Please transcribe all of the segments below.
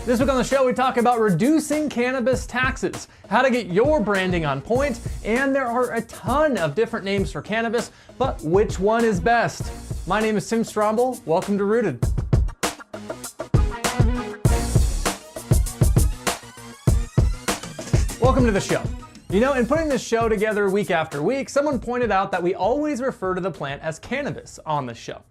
This week on the show, we talk about reducing cannabis taxes, how to get your branding on point, and there are a ton of different names for cannabis, but which one is best? My name is Tim Stromble. Welcome to Rooted. Welcome to the show. You know, in putting this show together week after week, someone pointed out that we always refer to the plant as cannabis on the show.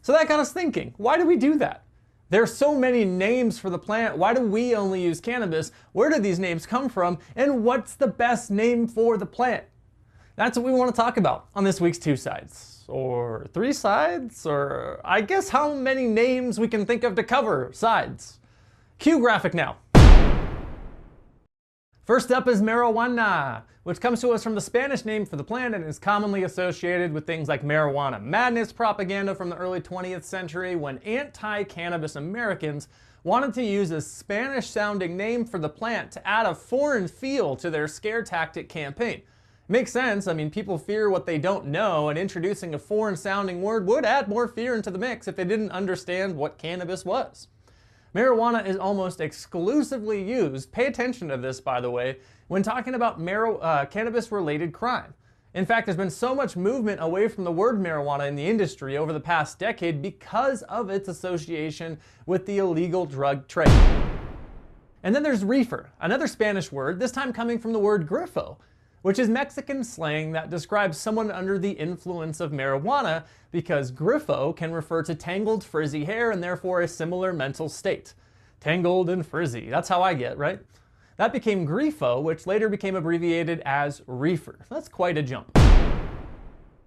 So that got us thinking, why do we do that? There's so many names for the plant. Why do we only use cannabis? Where did these names come from? And what's the best name for the plant? That's what we want to talk about on this week's Two Sides. Or Three Sides? Or I guess how many names we can think of to cover sides. Cue graphic now. First up is marijuana, which comes to us from the Spanish name for the plant and is commonly associated with things like marijuana madness propaganda from the early 20th century when anti-cannabis Americans wanted to use a Spanish-sounding name for the plant to add a foreign feel to their scare tactic campaign. Makes sense. I mean, people fear what they don't know, and introducing a foreign-sounding word would add more fear into the mix if they didn't understand what cannabis was. Marijuana is almost exclusively used, pay attention to this by the way, when talking about cannabis-related crime. In fact, there's been so much movement away from the word marijuana in the industry over the past decade because of its association with the illegal drug trade. And then there's reefer, another Spanish word, this time coming from the word grifo, which is Mexican slang that describes someone under the influence of marijuana because grifo can refer to tangled, frizzy hair and therefore a similar mental state. Tangled and frizzy, that's how I get, right? That became grifo, which later became abbreviated as reefer. That's quite a jump.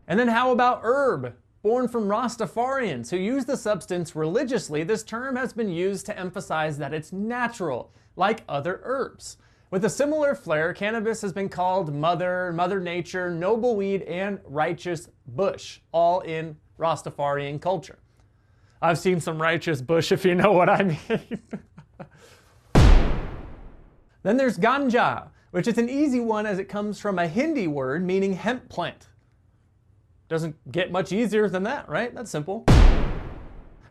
And then how about herb? Born from Rastafarians who use the substance religiously, this term has been used to emphasize that it's natural, like other herbs. With a similar flair, cannabis has been called Mother Nature, noble weed, and righteous bush, all in Rastafarian culture. I've seen some righteous bush, if you know what I mean. Then there's ganja, which is an easy one as it comes from a Hindi word meaning hemp plant. Doesn't get much easier than that, right? That's simple.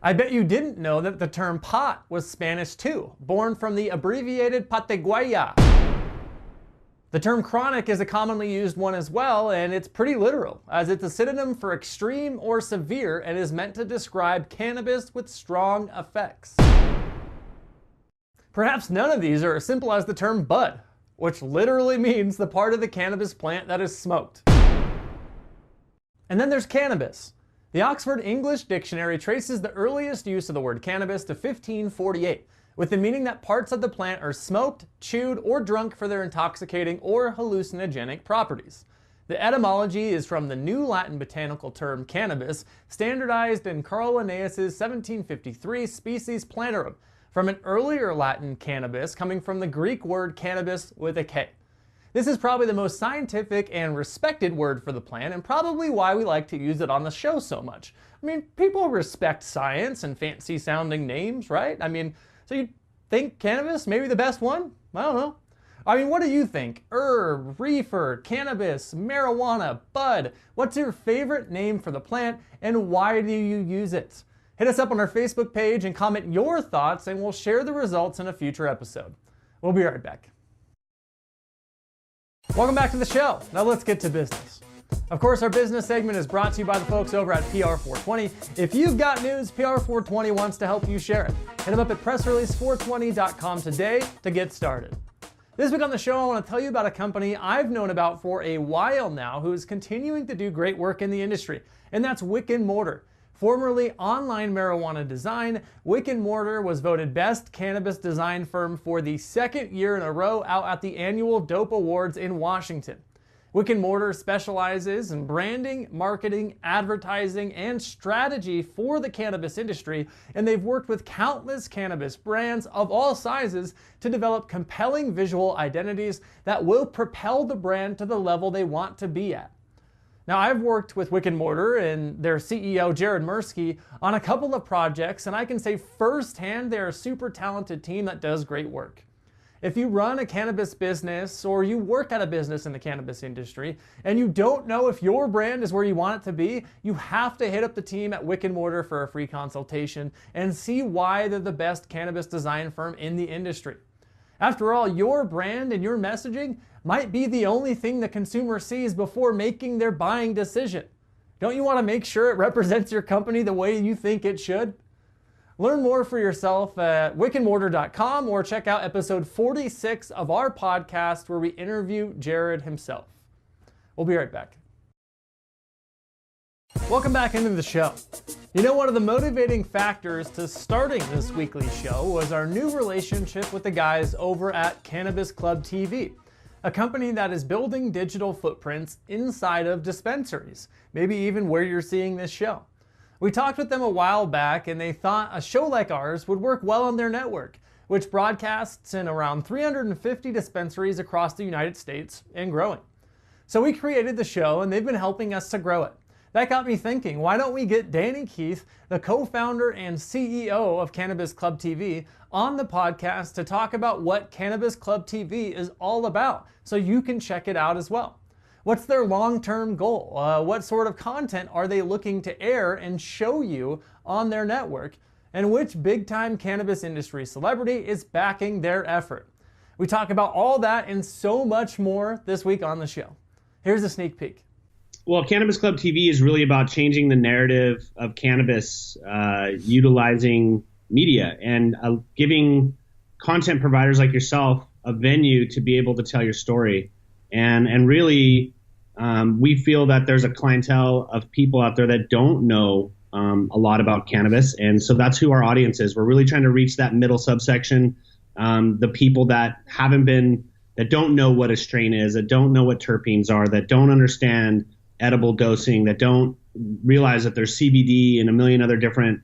I bet you didn't know that the term pot was Spanish too, born from the abbreviated pateguaya. The term chronic is a commonly used one as well, and it's pretty literal, as it's a synonym for extreme or severe and is meant to describe cannabis with strong effects. Perhaps none of these are as simple as the term bud, which literally means the part of the cannabis plant that is smoked. And then there's cannabis. The Oxford English Dictionary traces the earliest use of the word cannabis to 1548, with the meaning that parts of the plant are smoked, chewed, or drunk for their intoxicating or hallucinogenic properties. The etymology is from the New Latin botanical term cannabis, standardized in Carl Linnaeus' 1753 Species Plantarum, from an earlier Latin cannabis coming from the Greek word cannabis with a K. This is probably the most scientific and respected word for the plant and probably why we like to use it on the show so much. I mean, people respect science and fancy sounding names, right? I mean, so you think cannabis, maybe the best one? I don't know. I mean, what do you think? Herb, reefer, cannabis, marijuana, bud. What's your favorite name for the plant and why do you use it? Hit us up on our Facebook page and comment your thoughts and we'll share the results in a future episode. We'll be right back. Welcome back to the show. Now let's get to business. Of course, our business segment is brought to you by the folks over at PR420. If you've got news, PR420 wants to help you share it. Hit them up at pressrelease420.com today to get started. This week on the show, I want to tell you about a company I've known about for a while now who is continuing to do great work in the industry, and that's Wick and Mortar. Formerly Online Marijuana Design, Wick and Mortar was voted Best Cannabis Design Firm for the second year in a row out at the annual Dope Awards in Washington. Wick and Mortar specializes in branding, marketing, advertising, and strategy for the cannabis industry, and they've worked with countless cannabis brands of all sizes to develop compelling visual identities that will propel the brand to the level they want to be at. Now, I've worked with Wick and Mortar and their CEO, Jared Mirsky, on a couple of projects, and I can say firsthand they're a super talented team that does great work. If you run a cannabis business or you work at a business in the cannabis industry and you don't know if your brand is where you want it to be, you have to hit up the team at Wick and Mortar for a free consultation and see why they're the best cannabis design firm in the industry. After all, your brand and your messaging might be the only thing the consumer sees before making their buying decision. Don't you want to make sure it represents your company the way you think it should? Learn more for yourself at wickandmortar.com or check out episode 46 of our podcast where we interview Jared himself. We'll be right back. Welcome back into the show. You know, one of the motivating factors to starting this weekly show was our new relationship with the guys over at Cannabis Club TV, a company that is building digital footprints inside of dispensaries, maybe even where you're seeing this show. We talked with them a while back and they thought a show like ours would work well on their network, which broadcasts in around 350 dispensaries across the United States and growing. So we created the show and they've been helping us to grow it. That got me thinking, why don't we get Danny Keith, the co-founder and CEO of Cannabis Club TV, on the podcast to talk about what Cannabis Club TV is all about so you can check it out as well. What's their long-term goal? What sort of content are they looking to air and show you on their network? And which big-time cannabis industry celebrity is backing their effort? We talk about all that and so much more this week on the show. Here's a sneak peek. Well, Cannabis Club TV is really about changing the narrative of cannabis, utilizing media and giving content providers like yourself a venue to be able to tell your story. And really, we feel that there's a clientele of people out there that don't know a lot about cannabis. And so that's who our audience is. We're really trying to reach that middle subsection, the people that that don't know what a strain is, that don't know what terpenes are, that don't understand edible dosing, that don't realize that there's CBD and a million other different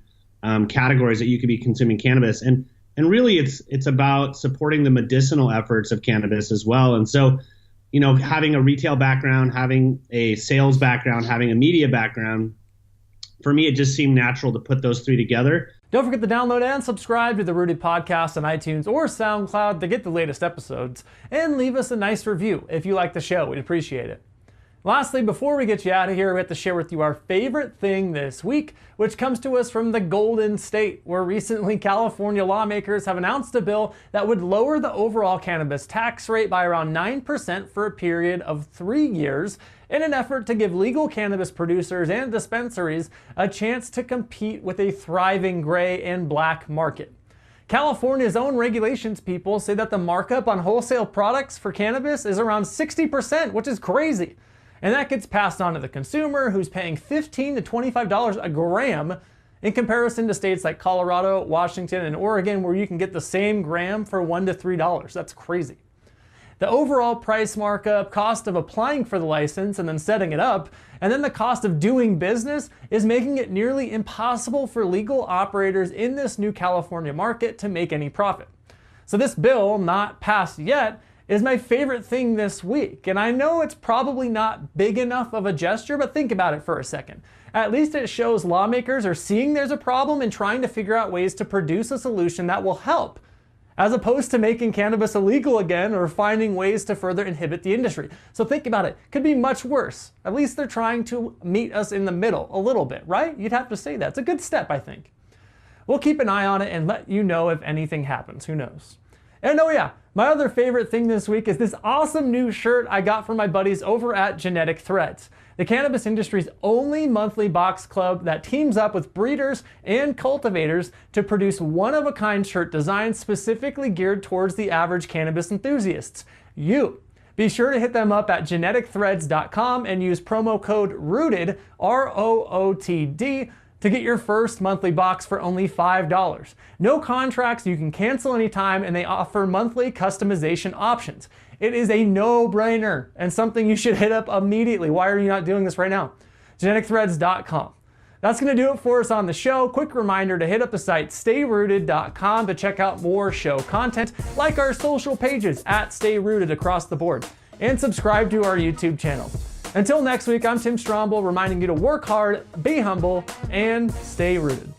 categories that you could be consuming cannabis. And really, it's about supporting the medicinal efforts of cannabis as well. And so, you know, having a retail background, having a sales background, having a media background, for me, it just seemed natural to put those three together. Don't forget to download and subscribe to the Rooted Podcast on iTunes or SoundCloud to get the latest episodes. And leave us a nice review if you like the show. We'd appreciate it. Lastly, before we get you out of here, we have to share with you our favorite thing this week, which comes to us from the Golden State, where recently California lawmakers have announced a bill that would lower the overall cannabis tax rate by around 9% for a period of 3 years in an effort to give legal cannabis producers and dispensaries a chance to compete with a thriving gray and black market. California's own regulations people say that the markup on wholesale products for cannabis is around 60%, which is crazy. And that gets passed on to the consumer, who's paying $15 to $25 a gram in comparison to states like Colorado, Washington, and Oregon, where you can get the same gram for $1 to $3. That's crazy. The overall price markup, cost of applying for the license and then setting it up, and then the cost of doing business is making it nearly impossible for legal operators in this new California market to make any profit. So this bill, not passed yet, is my favorite thing this week. And I know it's probably not big enough of a gesture, but think about it for a second. At least it shows lawmakers are seeing there's a problem and trying to figure out ways to produce a solution that will help, as opposed to making cannabis illegal again or finding ways to further inhibit the industry. So think about it. Could be much worse. At least they're trying to meet us in the middle a little bit, right? You'd have to say that. It's a good step, I think. We'll keep an eye on it and let you know if anything happens. Who knows? And oh yeah, my other favorite thing this week is this awesome new shirt I got from my buddies over at Genetic Threads, the cannabis industry's only monthly box club that teams up with breeders and cultivators to produce one-of-a-kind shirt designs specifically geared towards the average cannabis enthusiasts, you. Be sure to hit them up at geneticthreads.com and use promo code ROOTED, ROOTD, to get your first monthly box for only $5. No contracts, you can cancel anytime, and they offer monthly customization options. It is a no-brainer and something you should hit up immediately. Why are you not doing this right now? geneticthreads.com. That's going to do it for us on the show. Quick reminder to hit up the site stayrooted.com to check out more show content, like our social pages at Stay Rooted across the board, and subscribe to our YouTube channel. Until next week, I'm Tim Stromble, reminding you to work hard, be humble, and stay rooted.